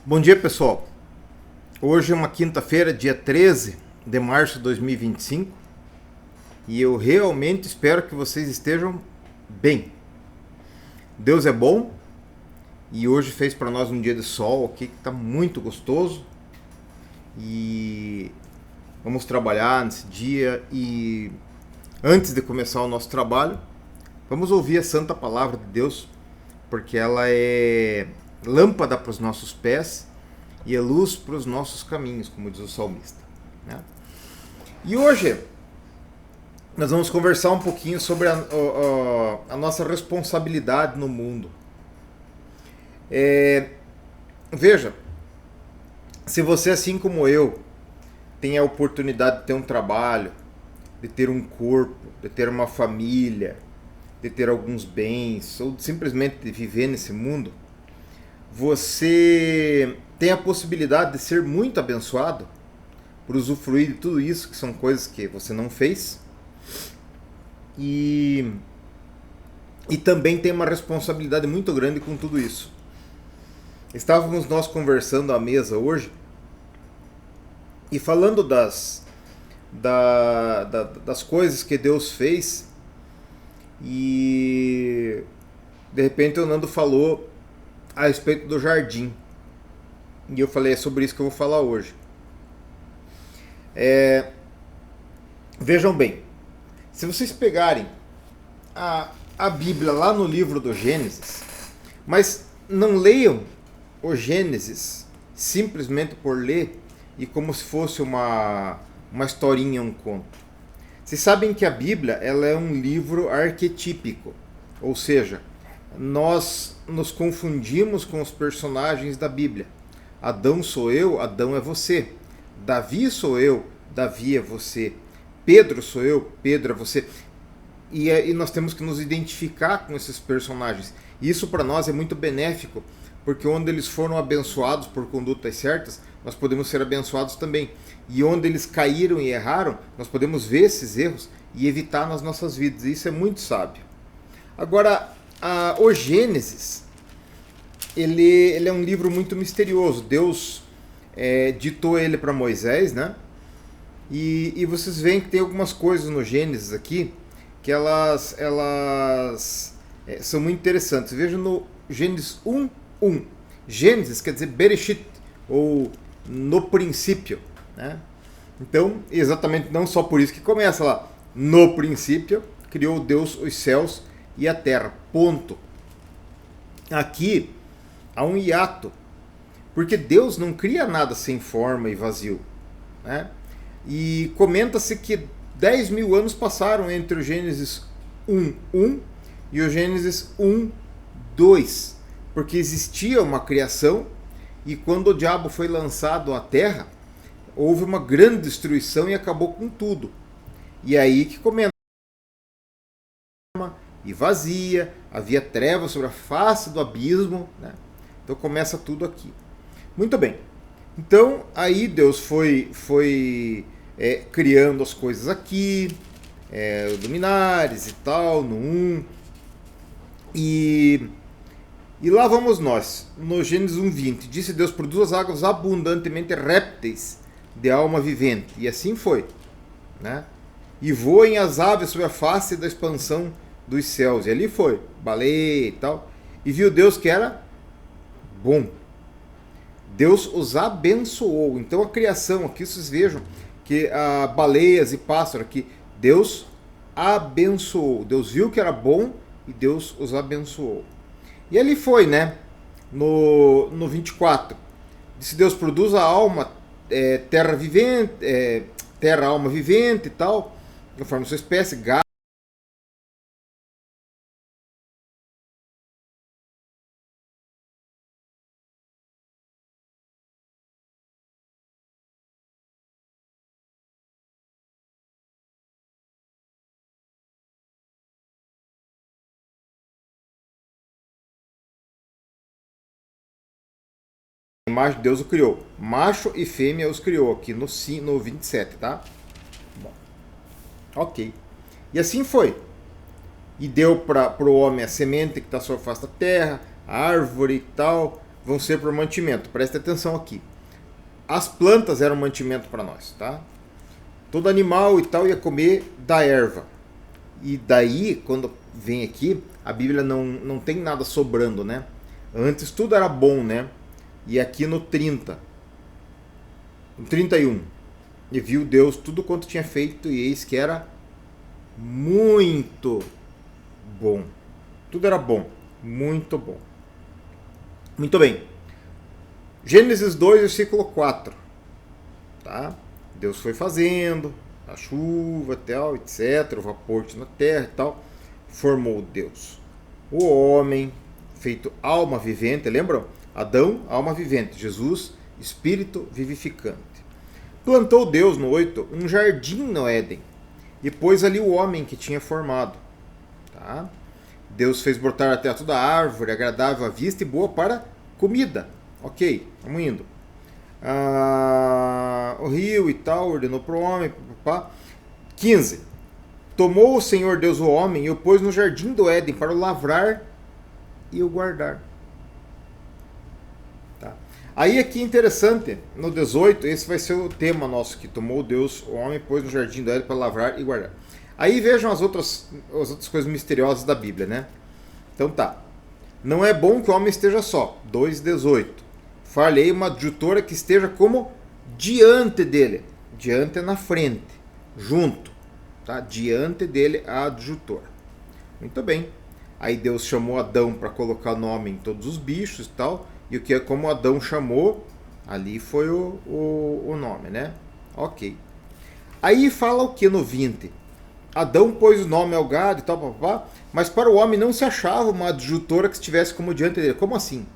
Bom dia, pessoal. Hoje é uma quinta-feira, dia 13 de março de 2025, e eu realmente espero que vocês estejam bem. Deus é bom e hoje fez para nós um dia de sol aqui que está muito gostoso e vamos trabalhar nesse dia. E antes de começar o nosso trabalho, vamos ouvir a santa palavra de Deus, porque ela é lâmpada para os nossos pés e é luz para os nossos caminhos, como diz o salmista, né? E hoje nós vamos conversar um pouquinho sobre a nossa responsabilidade no mundo. Veja, se você, assim como eu, tem a oportunidade de ter um trabalho, de ter um corpo, de ter uma família, de ter alguns bens, ou simplesmente de viver nesse mundo, você tem a possibilidade de ser muito abençoado por usufruir de tudo isso, que são coisas que você não fez, e também tem uma responsabilidade muito grande com tudo isso. Estávamos nós conversando à mesa hoje e falando das coisas que Deus fez, e de repente o Nando falou a respeito do jardim. E eu falei, é sobre isso que eu vou falar hoje. Vejam bem, se vocês pegarem a Bíblia lá no livro do Gênesis, mas não leiam o Gênesis simplesmente por ler e como se fosse uma historinha, um conto. Vocês sabem que a Bíblia ela é um livro arquetípico, ou seja, nós nos confundimos com os personagens da Bíblia. Adão sou eu, Adão é você. Davi sou eu, Davi é você. Pedro sou eu, Pedro é você. E nós temos que nos identificar com esses personagens. Isso para nós é muito benéfico, porque onde eles foram abençoados por condutas certas, nós podemos ser abençoados também. E onde eles caíram e erraram, nós podemos ver esses erros e evitar nas nossas vidas. E isso é muito sábio. Agora, o Gênesis, ele é um livro muito misterioso. Deus ditou ele para Moisés, né? E vocês veem que tem algumas coisas no Gênesis aqui que elas são muito interessantes. Vejam no Gênesis 1:1. Gênesis quer dizer Bereshit, ou no princípio, né? Então, exatamente não só por isso que começa lá. No princípio, criou Deus os céus e a terra. Ponto. Aqui há um hiato, porque Deus não cria nada sem forma e vazio, né? E comenta-se que 10.000 anos passaram entre o Gênesis 1:1 e o Gênesis 1:2, porque existia uma criação, e quando o diabo foi lançado à terra, houve uma grande destruição e acabou com tudo. E aí que comenta e vazia, havia trevas sobre a face do abismo, né? Então começa tudo aqui. Muito bem. Então aí Deus foi criando as coisas aqui, luminares e tal, no 1. E lá vamos nós, no Gênesis 1:20. Disse Deus, produz as águas abundantemente répteis de alma vivente. E assim foi, né? E voem as aves sobre a face da expansão dos céus. E ali foi, baleia e tal. E viu Deus que era bom. Deus os abençoou. Então a criação aqui, vocês vejam que baleias e pássaros aqui, Deus abençoou. Deus viu que era bom e Deus os abençoou. E ali foi, né? No 24. Disse Deus, produz a alma, terra vivente, terra, alma vivente e tal, conforme sua espécie, gado. A imagem de Deus o criou. Macho e fêmea os criou aqui no 27, tá? Bom, ok. E assim foi. E deu para o homem a semente que está sobre a face da terra, a árvore e tal. vão ser por mantimento. Presta atenção aqui. As plantas eram mantimento para nós, tá? Todo animal e tal ia comer da erva. E daí, quando vem aqui, a Bíblia não tem nada sobrando, né? Antes tudo era bom, né? E aqui no 30, no 31, e viu Deus tudo quanto tinha feito, e eis que era muito bom. Tudo era bom, muito bom. Muito bem. Gênesis 2, versículo 4. Tá? Deus foi fazendo a chuva, tal, etc, o vapor na terra e tal. Formou Deus o homem, feito alma vivente, lembram? Adão, alma vivente. Jesus, espírito vivificante. Plantou Deus, no 8, um jardim no Éden, e pôs ali o homem que tinha formado. Tá? Deus fez brotar até toda árvore, agradável à vista e boa para comida. Ok, vamos indo. O rio e tal, ordenou para o homem. 15. Tomou o Senhor Deus o homem e o pôs no jardim do Éden para o lavrar e o guardar. Tá. Aí aqui interessante, no 18, esse vai ser o tema nosso, que tomou Deus o homem e pôs no jardim do Éden para lavrar e guardar. Aí vejam as outras coisas misteriosas da Bíblia, né? Então tá. Não é bom que o homem esteja só. 2,18. Far-lhe-ei uma adjutora que esteja como diante dele. Diante é na frente. Junto. Tá? Diante dele a adjutora. Muito bem. Aí Deus chamou Adão para colocar nome em todos os bichos e tal. E o que é como Adão chamou, ali foi o nome, né? Ok. Aí fala o que no 20? Adão pôs o nome ao gado e tal, papá, mas para o homem não se achava uma adjutora que estivesse como diante dele. Como assim?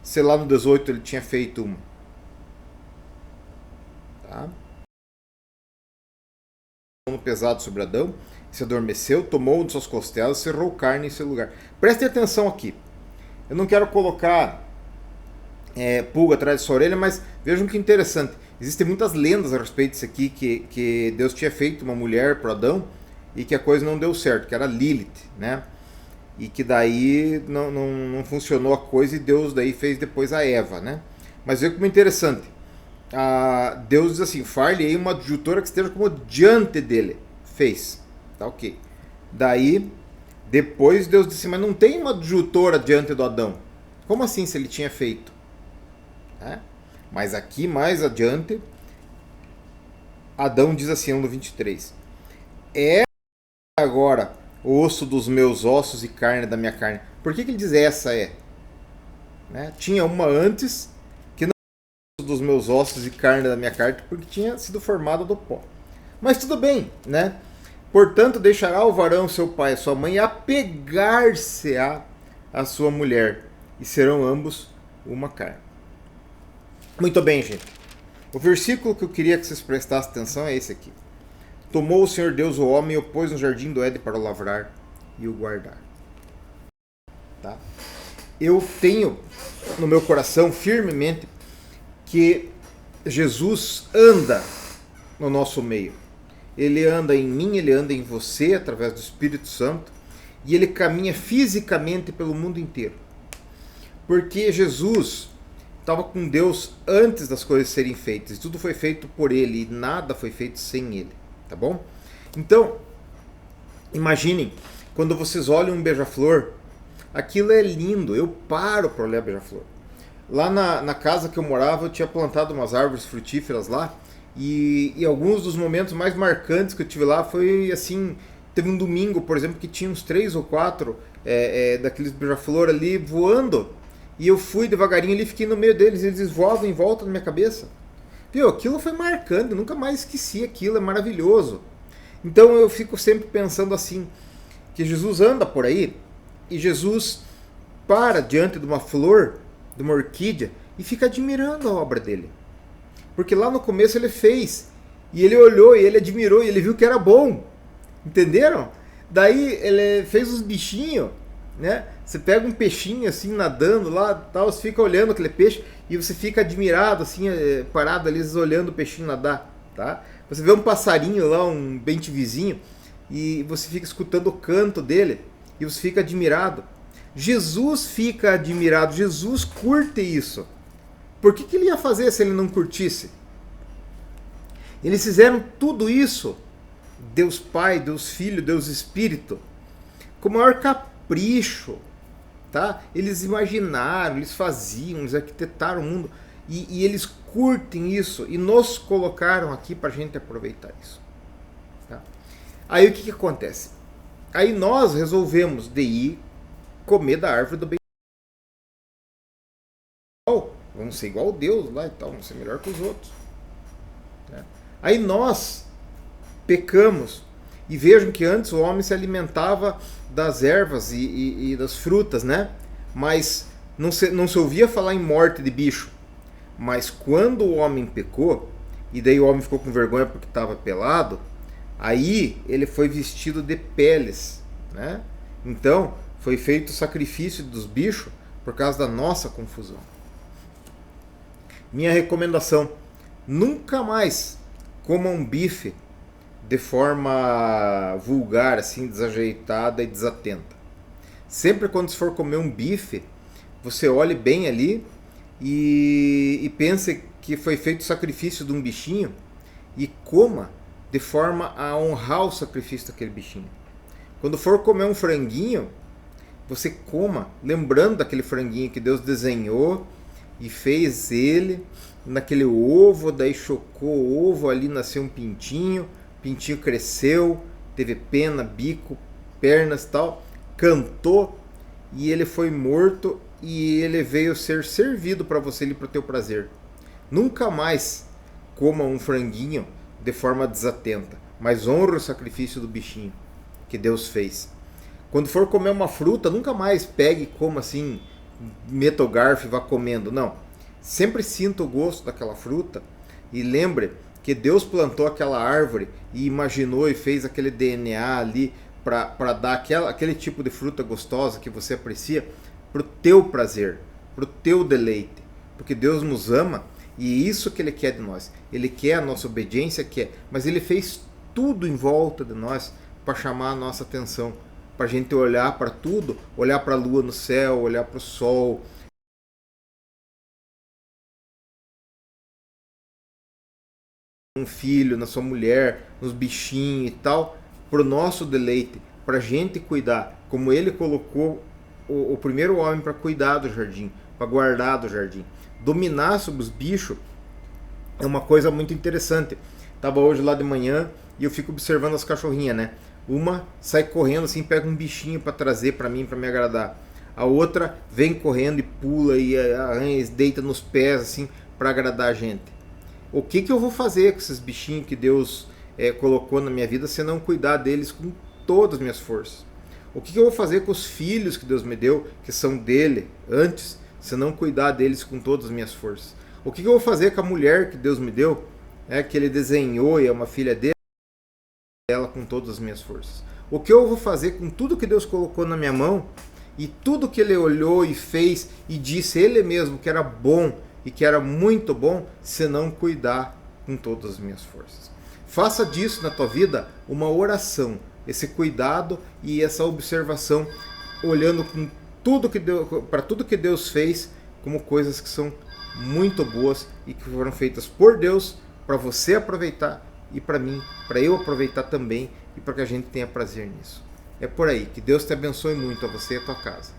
Se lá no 18 ele tinha feito uma. Tá? Pesado sobre Adão, se adormeceu, tomou de suas costelas, cerrou carne em seu lugar. Prestem atenção aqui. Eu não quero colocar pulga atrás de sua orelha, mas vejam que interessante. Existem muitas lendas a respeito disso aqui, que Deus tinha feito uma mulher para Adão e que a coisa não deu certo, que era Lilith, né? E que daí não funcionou a coisa e Deus daí fez depois a Eva, né? Mas veja como é interessante. Deus diz assim, far-lhe-ei uma adjutora que esteja como diante dele. Fez. Tá ok. Daí, depois Deus disse, mas não tem uma adjutora diante do Adão. Como assim se ele tinha feito? Mas aqui mais adiante, Adão diz assim no 23. É agora o osso dos meus ossos e carne da minha carne. Por que ele diz essa é? Né? Tinha uma antes que não era osso dos meus ossos e carne da minha carne, porque tinha sido formada do pó. Mas tudo bem, né? Portanto, deixará o varão seu pai e sua mãe apegar-se a sua mulher, e serão ambos uma carne. Muito bem, gente. O versículo que eu queria que vocês prestassem atenção é esse aqui. Tomou o Senhor Deus o homem e o pôs no jardim do Éden para o lavrar e o guardar. Tá? Eu tenho no meu coração firmemente que Jesus anda no nosso meio. Ele anda em mim, ele anda em você através do Espírito Santo e ele caminha fisicamente pelo mundo inteiro. Porque Jesus estava com Deus antes das coisas serem feitas. Tudo foi feito por ele e nada foi feito sem ele. Tá bom? Então, imaginem, quando vocês olham um beija-flor, aquilo é lindo. Eu paro para olhar beija-flor. Lá na casa que eu morava, eu tinha plantado umas árvores frutíferas lá. E alguns dos momentos mais marcantes que eu tive lá foi assim, teve um domingo, por exemplo, que tinha uns 3 ou 4 daqueles beija-flor ali voando. E eu fui devagarinho ali, fiquei no meio deles, e eles voavam em volta na minha cabeça. Viu? Aquilo foi marcante, eu nunca mais esqueci aquilo, é maravilhoso. Então eu fico sempre pensando assim, que Jesus anda por aí, e Jesus para diante de uma flor, de uma orquídea, e fica admirando a obra dele. Porque lá no começo ele fez, e ele olhou, e ele admirou, e ele viu que era bom. Entenderam? Daí ele fez os bichinhos, né? Você pega um peixinho assim nadando lá, tal, você fica olhando aquele peixe e você fica admirado assim, parado ali olhando o peixinho nadar, tá? Você vê um passarinho lá, um bem-te-vizinho, e você fica escutando o canto dele e você fica admirado. Jesus fica admirado, Jesus curte isso. Por que ele ia fazer se ele não curtisse? Eles fizeram tudo isso, Deus Pai, Deus Filho, Deus Espírito, com o maior capricho. Tá? Eles imaginaram, eles faziam, eles arquitetaram o mundo e eles curtem isso e nos colocaram aqui para a gente aproveitar isso. Tá? Aí o que acontece? Aí nós resolvemos de ir comer da árvore do bem. Vamos ser igual a Deus lá e tal, vamos ser melhor que os outros. Né? Aí nós pecamos. E vejam que antes o homem se alimentava das ervas e das frutas, né? Mas não se ouvia falar em morte de bicho. Mas quando o homem pecou, e daí o homem ficou com vergonha porque estava pelado, aí ele foi vestido de peles, né? Então foi feito o sacrifício dos bichos por causa da nossa confusão. Minha recomendação: nunca mais coma um bife de forma vulgar, assim, desajeitada e desatenta. Sempre quando você for comer um bife, você olhe bem ali e pense que foi feito o sacrifício de um bichinho e coma de forma a honrar o sacrifício daquele bichinho. Quando for comer um franguinho, você coma lembrando daquele franguinho que Deus desenhou e fez ele naquele ovo, daí chocou o ovo, ali nasceu um pintinho, pintinho cresceu, teve pena, bico, pernas e tal, cantou e ele foi morto e ele veio ser servido para você ali para o teu prazer. Nunca mais coma um franguinho de forma desatenta, mas honre o sacrifício do bichinho que Deus fez. Quando for comer uma fruta, nunca mais pegue e coma assim, meta o garfo e vá comendo, não. Sempre sinta o gosto daquela fruta e lembre que Deus plantou aquela árvore e imaginou e fez aquele DNA ali para dar aquele tipo de fruta gostosa que você aprecia para o teu prazer, para o teu deleite. Porque Deus nos ama e é isso que Ele quer de nós. Ele quer a nossa obediência, mas Ele fez tudo em volta de nós para chamar a nossa atenção. Para a gente olhar para tudo, olhar para a lua no céu, olhar para o sol, um filho, na sua mulher, nos bichinhos e tal, para o nosso deleite, para a gente cuidar, como Ele colocou o primeiro homem para cuidar do jardim, para guardar do jardim. Dominar sobre os bichos é uma coisa muito interessante. Estava hoje lá de manhã e eu fico observando as cachorrinhas, né? Uma sai correndo assim, pega um bichinho para trazer para mim, para me agradar. A outra vem correndo e pula e arranha, deita nos pés assim para agradar a gente. O que eu vou fazer com esses bichinhos que Deus colocou na minha vida se não cuidar deles com todas as minhas forças? O que eu vou fazer com os filhos que Deus me deu, que são dele antes, se não cuidar deles com todas as minhas forças? O que eu vou fazer com a mulher que Deus me deu, que Ele desenhou e é uma filha dele, ela com todas as minhas forças? O que eu vou fazer com tudo que Deus colocou na minha mão e tudo que Ele olhou e fez e disse Ele mesmo que era bom e que era muito bom, se não cuidar com todas as minhas forças? Faça disso na tua vida uma oração, esse cuidado e essa observação, olhando com para tudo que Deus fez como coisas que são muito boas e que foram feitas por Deus para você aproveitar e para mim, para eu aproveitar também e para que a gente tenha prazer nisso. É por aí. Que Deus te abençoe muito, a você e a tua casa.